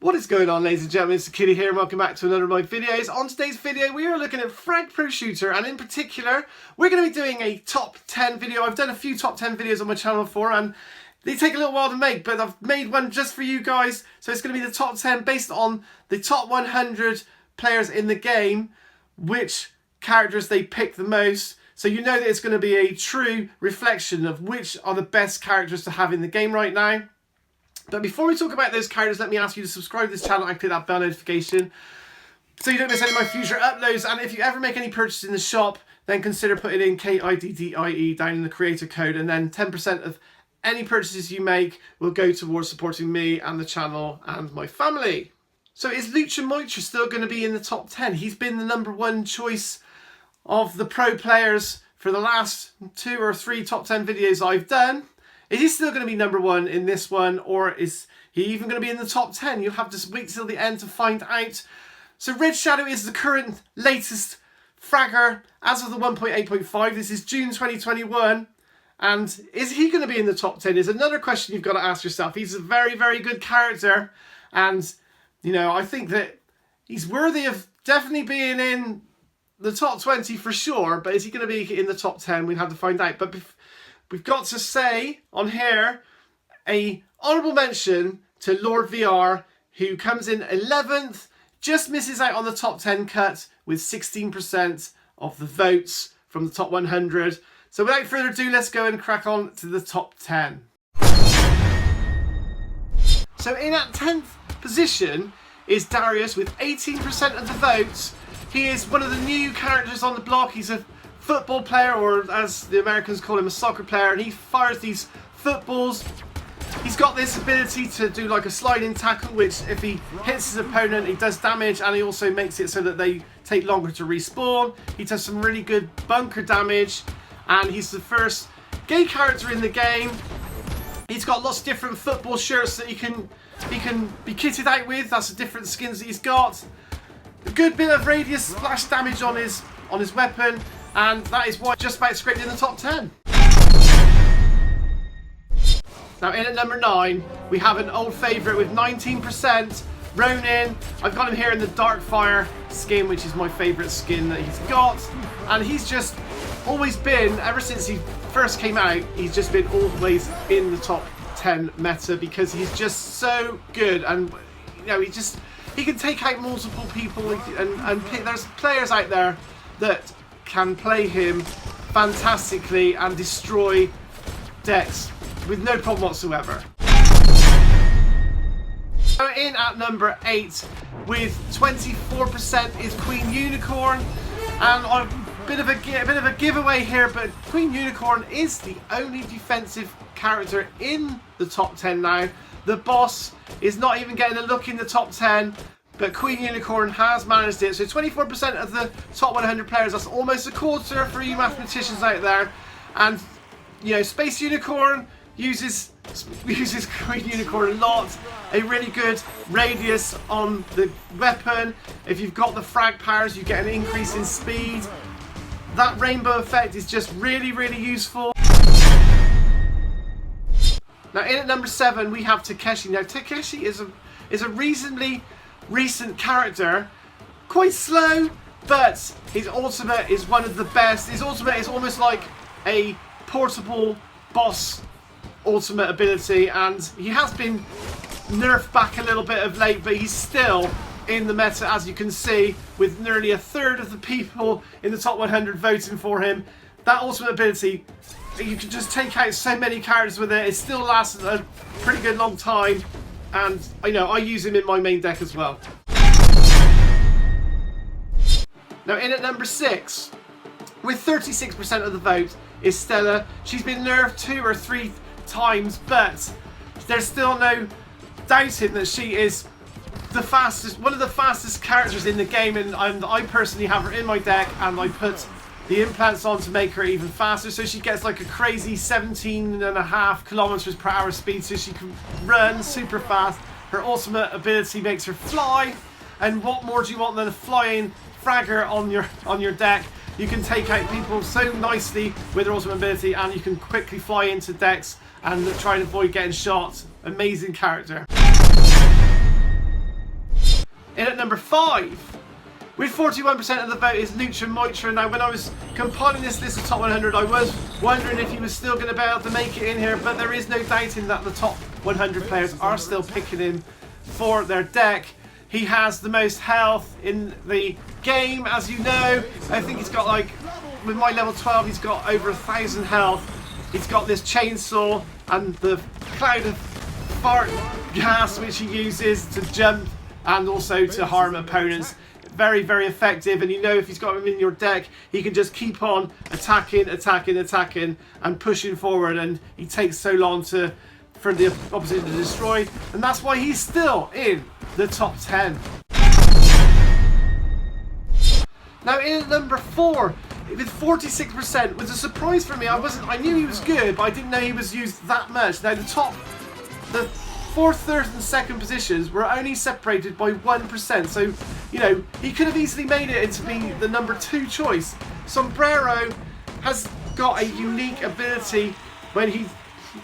What is going on, ladies and gentlemen? It's Kitty here and welcome back to another of my videos. On today's video we are looking at Frag Pro Shooter, and in particular we're going to be doing a top 10 video. I've done a few top 10 videos on my channel before and they take a little while to make, but I've made one just for you guys. So it's going to be the top 10 based on the top 100 players in the game, which characters they pick the most. So you know that it's going to be a true reflection of which are the best characters to have in the game right now. But before we talk about those characters, let me ask you to subscribe to this channel and click that bell notification so you don't miss any of my future uploads. And if you ever make any purchases in the shop, then consider putting in KIDDIE down in the creator code, and then 10% of any purchases you make will go towards supporting me and the channel and my family. So is Lucha Moitra still going to be in the top 10? He's been the #1 choice of the pro players for the last 2 or 3 top 10 videos I've done. Is he still going to be #1 in this one, or is he even going to be in the top 10? You'll have to wait till the end to find out. So Red Shadow is the current latest fragger as of the 1.8.5. This is June 2021. And is he going to be in the top 10 is another question you've got to ask yourself. He's a very, very good character. And, you know, I think that he's worthy of definitely being in the top 20 for sure. But is he going to be in the top 10? We'll have to find out. But we've got to say on here a honourable mention to Lord VR, who comes in 11th, just misses out on the top 10 cut with 16% of the votes from the top 100. So without further ado, let's go and crack on to the top 10. So in at 10th position is Darius with 18% of the votes. He is one of the new characters on the block. He's a football player, or as the Americans call him, a soccer player, and he fires these footballs. He's got this ability to do like a sliding tackle, which if he hits his opponent, he does damage, and he also makes it so that they take longer to respawn. He does some really good bunker damage, and he's the first gay character in the game. He's got lots of different football shirts that he can be kitted out with. That's the different skins that he's got. A good bit of radius splash damage on his weapon. And that is why just about scraped in the top 10. Now in at number 9, we have an old favourite with 19%, Ronin. I've got him here in the Darkfire skin, which is my favourite skin that he's got. And he's just always been, ever since he first came out, he's just been always in the top 10 meta because he's just so good. And you know, he can take out multiple people, and there's players out there that can play him fantastically and destroy decks with no problem whatsoever. So in at number 8 with 24% is Queen Unicorn, and a bit of a giveaway here, but Queen Unicorn is the only defensive character in the top 10 now. The boss is not even getting a look in the top 10. But Queen Unicorn has managed it. So 24% of the top 100 players, that's almost a quarter for you mathematicians out there. And, you know, Space Unicorn uses Queen Unicorn a lot. A really good radius on the weapon. If you've got the frag powers, you get an increase in speed. That rainbow effect is just really, really useful. Now in at number 7, we have Takeshi. Now Takeshi is a reasonably recent character, quite slow, but his ultimate is one of the best. His ultimate is almost like a portable boss ultimate ability, and he has been nerfed back a little bit of late, but he's still in the meta, as you can see, with nearly a third of the people in the top 100 voting for him. That ultimate ability, you can just take out so many characters with it. It still lasts a pretty good long time. And I know I use him in my main deck as well. Now in at number 6, with 36% of the vote, is Stella. She's been nerfed 2 or 3 times, but there's still no doubting that she is the fastest, one of the fastest characters in the game, and I personally have her in my deck, and I put the implants on to make her even faster, so she gets like a crazy 17.5 kilometers per hour speed, so she can run super fast. Her ultimate ability makes her fly, and what more do you want than a flying fragger on your deck? You can take out people so nicely with her ultimate ability, and you can quickly fly into decks and try and avoid getting shot. Amazing character. In at number 5, with 41% of the vote, is Lucha Moitra. Now, when I was compiling this list of top 100, I was wondering if he was still going to be able to make it in here, but there is no doubting that the top 100 players are still picking him for their deck. He has the most health in the game, as you know. I think he's got, like, with my level 12, he's got over 1,000 health. He's got this chainsaw and the cloud of fart gas which he uses to jump and also to harm opponents. Very, very effective, and you know if he's got him in your deck, he can just keep on attacking and pushing forward, and he takes so long for the opposition to destroy, and that's why he's still in the top 10. Now in at number 4, with 46%, was a surprise for me. I knew he was good, but I didn't know he was used that much. Now the 4th, 3rd and 2nd positions were only separated by 1%, so you know he could have easily made it into being the number 2 choice. Sombrero has got a unique ability when he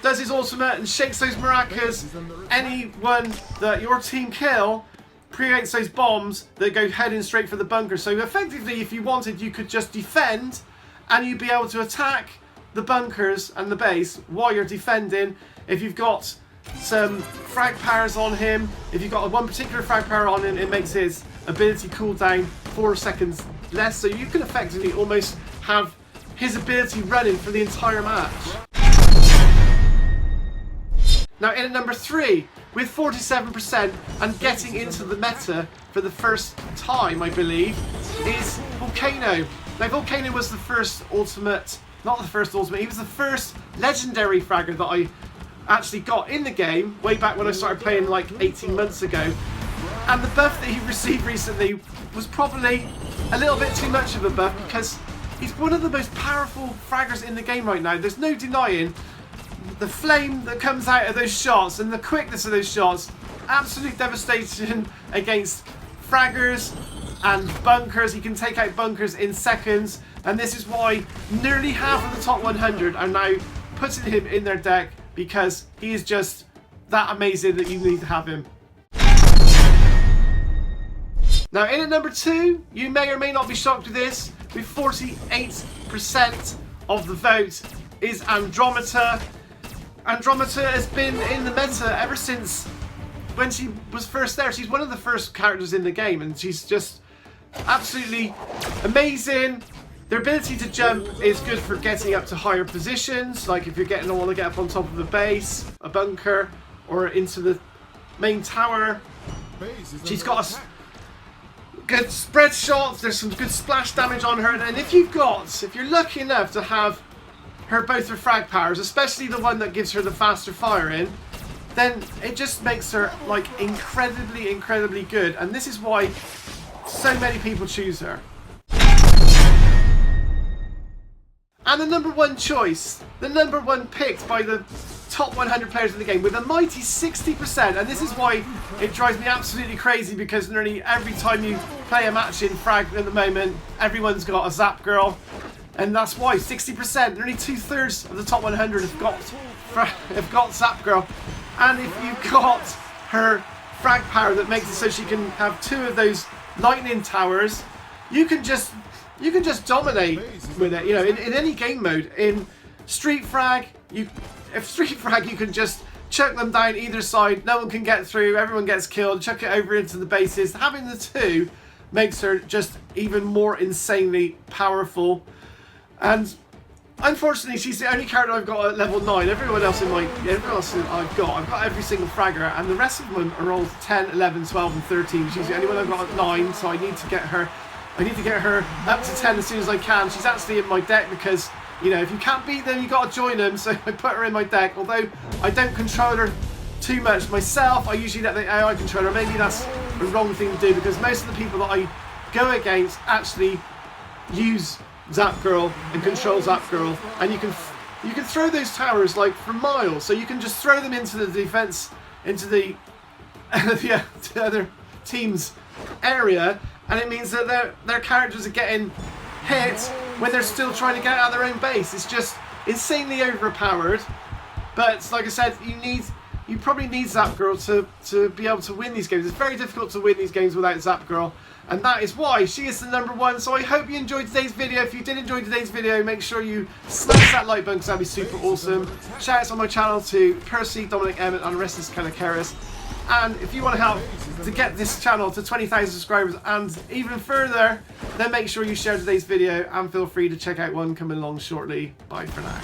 does his ultimate and shakes those maracas. Anyone that your team kill creates those bombs that go heading straight for the bunker. So effectively, if you wanted, you could just defend and you'd be able to attack the bunkers and the base while you're defending. If you've got some frag powers on him, if you've got one particular frag power on him, it makes his ability cooldown 4 seconds less, so you can effectively almost have his ability running for the entire match. Now in at number 3, with 47% and getting into the meta for the first time, I believe, is Volcano. Now Volcano was the first ultimate, not the first ultimate, he was the first legendary fragger that I actually got in the game way back when I started playing like 18 months ago, and the buff that he received recently was probably a little bit too much of a buff, because he's one of the most powerful fraggers in the game right now. There's no denying the flame that comes out of those shots and the quickness of those shots. Absolute devastation against fraggers and bunkers. He can take out bunkers in seconds, and this is why nearly half of the top 100 are now putting him in their deck, because he is just that amazing that you need to have him. Now in at number 2, you may or may not be shocked with this, with 48% of the vote, is Andromeda. Andromeda has been in the meta ever since when she was first there. She's one of the first characters in the game, and she's just absolutely amazing. Their ability to jump is good for getting up to higher positions, like if you're want to get up on top of a base, a bunker, or into the main tower. She's got a good spread shots, there's some good splash damage on her, and if you're lucky enough to have both her frag powers, especially the one that gives her the faster firing, then it just makes her like incredibly good, and this is why so many people choose her. And the number 1 choice, the number 1 picked by the top 100 players in the game with a mighty 60%, and this is why it drives me absolutely crazy, because nearly every time you play a match in Frag at the moment, everyone's got a Zap Girl, and that's why 60%, nearly 2/3 of the top 100 have got Zap Girl. And if you've got her frag power that makes it so she can have 2 of those lightning towers, you can just dominate with it. You know, in any game mode. In Street Frag, you can just chuck them down either side. No one can get through. Everyone gets killed. Chuck it over into the bases. Having the 2 makes her just even more insanely powerful. And unfortunately, she's the only character I've got at level 9. Everyone else I've got every single fragger, and the rest of them are all 10, 11, 12, and 13. She's the only one I've got at 9, so I need to get her up to 10 as soon as I can. She's actually in my deck because, you know, if you can't beat them, you got to join them. So I put her in my deck. Although I don't control her too much myself, I usually let the AI control her. Maybe that's the wrong thing to do, because most of the people that I go against actually use Zap Girl and control Zap Girl, and you can throw those towers like for miles. So you can just throw them into the defense, into the other team's area, and it means that their characters are getting hit when they're still trying to get out of their own base. It's just insanely overpowered. But like I said, you you probably need Zap Girl to be able to win these games. It's very difficult to win these games without Zap Girl, and that is why she is the #1. So I hope you enjoyed today's video. If you did enjoy today's video, make sure you smash that like button because that'd be super awesome. Shout outs on my channel to Percy, Dominic, Emmett, and Restless Canacaris. And if you want to help to get this channel to 20,000 subscribers and even further, then make sure you share today's video and feel free to check out one coming along shortly. Bye for now.